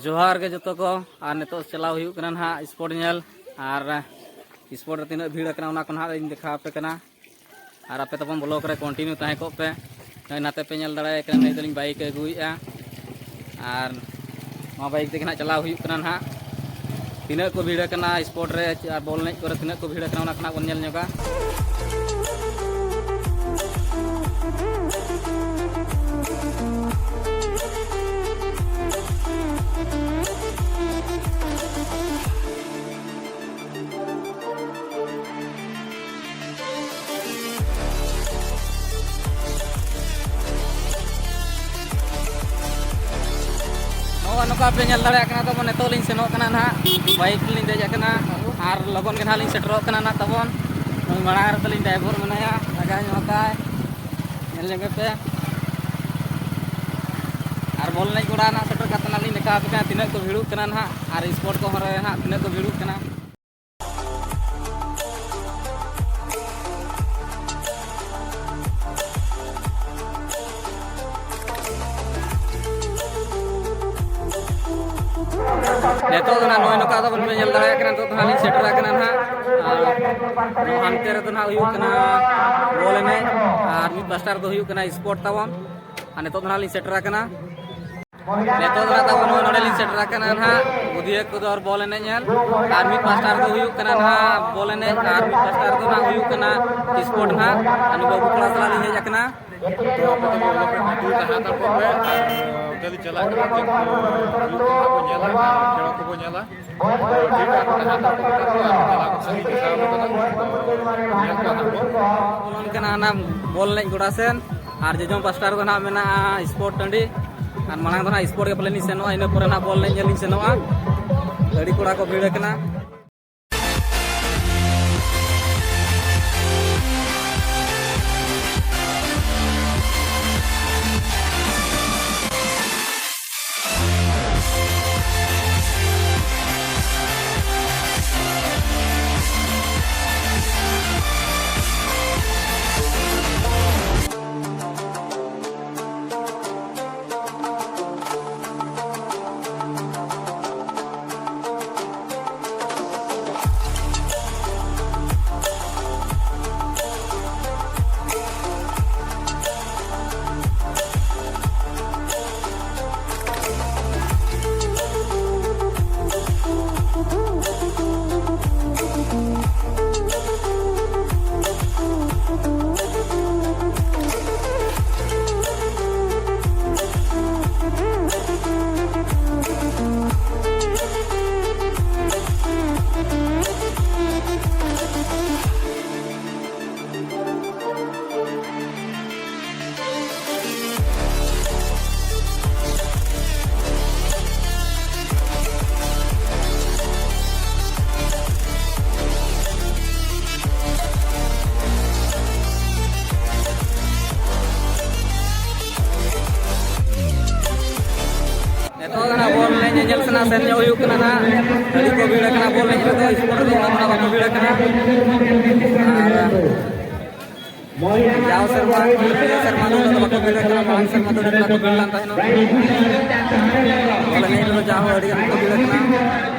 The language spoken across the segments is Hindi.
जोहार के जो को और नित चलाव ना स्पोर्ट नेल और स्पोर्ट रे तीना भीड़ ना ना देखा पे और आपे तब ब्लॉक रे कंटिन्यू तहे को पे नाते पे नेल दाड़े नहीं बाइक अगुआ और बाइक ते ना चलाव ना तीना को भीड़ स्पोर्ट रे बॉल एनज को तीना को भीड़ ना बन नेल नोगा नौका पे नल दाड़ा तब नितों सेनों ना बाइक देजना और लगन के ना सेटरों ना तबन मांग तली ड्राइवर मनाया लगा नल पे और बॉल एनज गोड़ा ना सेटर करना देखा पे तीना को भीड़ूँ ना और स्पोर्ट को ना तीना को भीड़ूँ नितों नई नौका बन पे दाड़ा सेटर ना हानते ना बॉल एनज और मिद पास्टार स्पोर्ट तबन और नितों ना सेटर नितों तब नोड़े सेटर ना बुधिया को और बॉल एनज और मिद पास्टार ना बॉल एनज और मिद पास्टार ना स्पोर्ट ना बाबू कड़ा सला हेजना बॉल एनज गोड़ा सेन और जजम पास्टार ना मेना स्पोर्ट टाँडी और मांग स्पोर्ट के पहले सेनों इन बॉल एनज सेनों गाड़ी कोड़ा को भीड़ nyel sana sen jauh yuk kena na tadi ko bida kena bol ni itu sport tu mana ko bida kena jauh serma tu ko bida kena bang serma tu ko bida lantai no bol ni itu jauh adi ko bida kena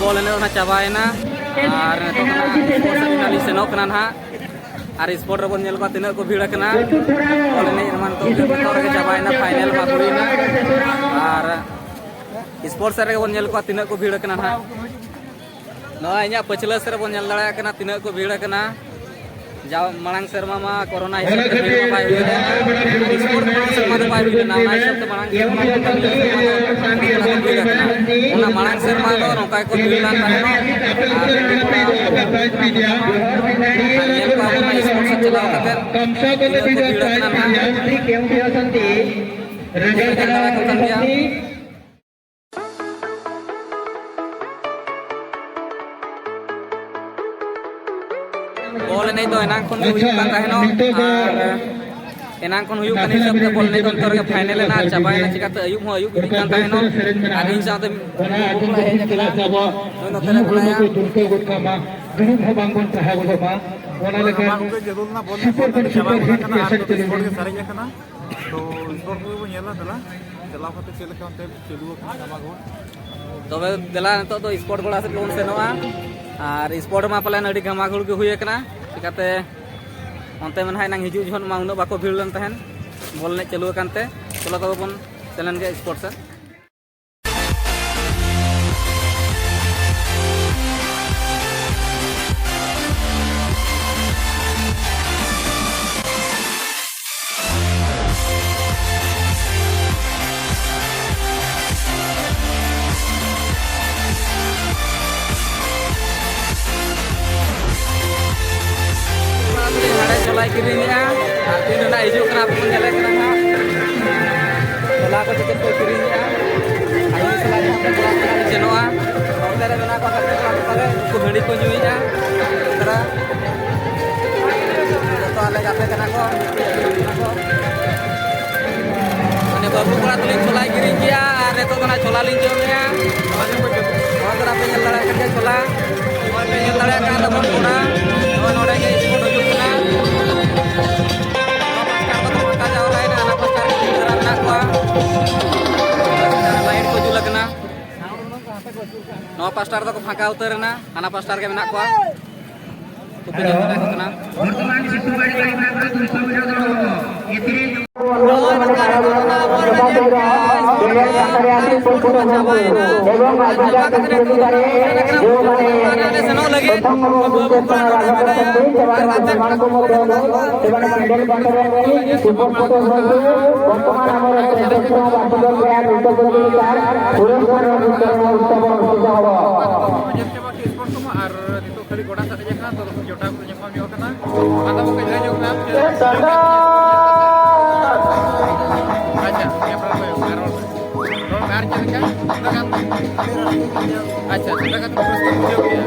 ball एने ना चाबायना और फाइनली सेनोक कना ना और स्पोर्ट रे बन नेल को तिना को भीड़ कना बॉल एने मान तो के चाबायना फाइनल मा हुईना और स्पोर्ट्स रे बन नेल को तिना को भीड़ कना ना नवा इया पछला सर बन नेल दाड़ा कना तिना को भीड़ कना जाओ मणांग शर्मा मा कोरोना हिसाब से भीड़ पाई हुई है स्पोर्ट शर्मा तो पाई हुई है ना हिसाब से मणांग शर्मा ना मणांग शर्मा तो नौका को भीड़ लान तानो स्पोर्ट से चलाओ कते भीड़ कना ना बॉल नहीं तो एनांग खन एनांग खन हुयुक कनी सब बॉल नहीं तो अंतर के फाइनल ना चाबायना चिकाते अयुब हो अयुब कान ताहेनो आर इन साथे खेला सब नोतरे बुलाया दुर्के गुटकामा दुनु भबांगन ताहा गोदमा ओना लेके जरूरना बॉल सुपर हिट के सेट स्पोर्ट के सारे जखना तो स्पोर्ट को नेला दला चला फते चले कांते चलु कामा गो तबे दला तो स्पोर्ट गोड़ा से लोन सेनोआ और स्पोर्ट मा पलान अड़ी घमाघुड़ के हुए कना चिकाते अंते मन हाय नांग हिजु जहन मा उन बाको भीड़ लन तहन बॉल ने चालू कानते चलो तब बन चलन के स्पोर्ट से चलाई किरिंया तीन ना हिजु कना अपन चले कना चला को टिकट को किरिंया आई चला चनोआ और रे बना को करे को घड़ी को जुइया तरा तो आले जाते कना को माने बाबू कोड़ा तुलिन चलाई किरिंया आरे तो कना चला लिन जोमिया और तरा पे लड़ा के चला और पे लड़ा का दबन कोना और नोडे के फोटो जुकना लाइन को जुलकना नौ पास्टार तो फाका उतरना आना पास्टार के मेना को तो पे जमना कना वर्तमान सिद्धू गाड़ी लाइन में 200 मीटर दौड़ इतनी खाली गोड़ा साथे जखना तो जोटा को जमा मियो कना आता को कइला जो नाम अच्छा ये प्रॉब्लम है रोड कार चल क्या अच्छा लगा तो प्रश्न पूछो गया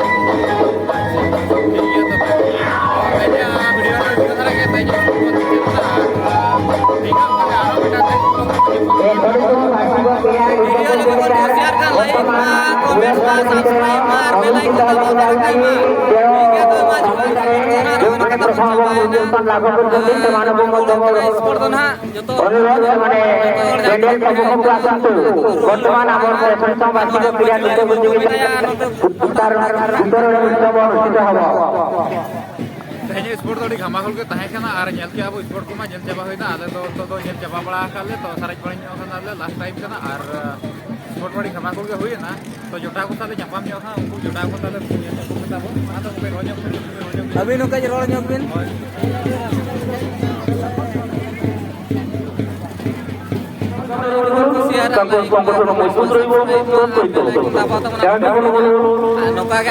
ये तो मैंने वीडियो में दिखा रहा है भाई ठीक है का बेटा शेयर कर लाइक कमेंट सब्सक्राइब मार बेल आइकन दबाओ स्पोर्ट तो घमाखुल के तहना और के अब स्पोर्ट को जल चाबा होना आले तो जल चाबा बड़ा काले तो साराज बड़ी लास्ट टाइम करना और स्पोर्ट बड़ी घमाखुल के हुईना तो जोटा को साले जापाम जोखा उनको जोटा को साले बताबो आ तो पे रोज अभी नो के रोज बिन नौका के